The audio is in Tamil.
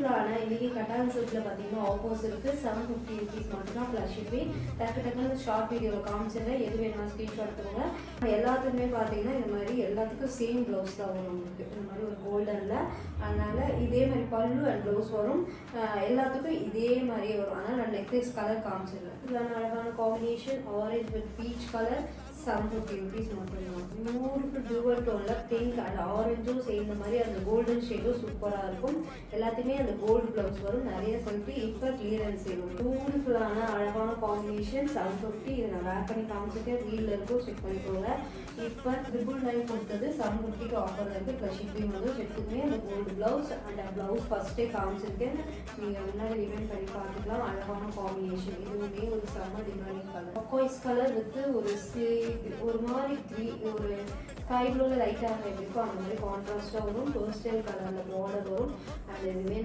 பியூட்டிஃபுல்லான இன்றைக்கி கட்டான் சில்கில் பார்த்தீங்கன்னா ஆஃபர்ஸ் இருக்குது. 750 rupees மட்டும்தான் ப்ளஸ் ஷிப்பிங். டக்குன்னு ஷார்ட் வீடியோவில் காமிச்சிடுறேன். எது வேணாலும் ஸ்க்ரீன்ஷாட் எடுத்துக்கோங்க. எல்லாத்துக்குமே பார்த்தீங்கன்னா இது மாதிரி எல்லாத்துக்கும் சேம் ப்ளவுஸ் தான் வரும் உங்களுக்கு. இந்த மாதிரி ஒரு கோல்டனில், அதனால் இதே மாதிரி பல்லு அண்ட் ப்ளவுஸ் வரும். எல்லாத்துக்கும் இதே மாதிரியே வரும். அதனால் நான் நெக்லஸ் கலர் காமிச்சிடுறேன். இதான அழகான combination orange with peach colour. 750 rupees மட்டும்தான். பியூட்டிஃபுல் டூவல் டோனில் பிங்க் அண்ட் ஆரஞ்சும் சேர்ந்த மாதிரி அந்த கோல்டன் ஷேடும் சூப்பராக இருக்கும். எல்லாத்தையுமே அந்த கோல்டு ப்ளவுஸ் வரும். நிறைய சொல்லிட்டு இப்போ கிளியரன்ஸ் செய்வோம். பியூட்டிஃபுல்லான அழகான காம்பினேஷன் 750. இதை நான் வேர் பண்ணி காமிச்சிட்டு ரீலில் இருக்கும், செக் பண்ணிக்கோங்க. இப்போ 999 கொடுத்தது 750க்கு ஆஃபர் இருக்குது. ப்ளஸ் ஷிப்பிங் வந்து செட்டுக்குமே அந்த கோல்டு ப்ளவுஸ் அண்ட் ப்ளவுஸ் ஃபஸ்ட்டே காமிச்சிருக்கேன். நீங்கள் முன்னாடி ரிமைண்ட் பண்ணி பார்த்துக்கலாம். அழகான காம்பினேஷன். இதுவுமே ஒரு செம்ம demanding colour. Turquoise colour with ஒரு மாதிரி ஒரு ஸ்கை ப்ளூவில் லைட்டாக இருக்கும். அந்த மாதிரி கான்ட்ராஸ்ட்டாக வரும். பேஸ்டல் கலரில் பார்டர் வரும். அண்ட் இதுவே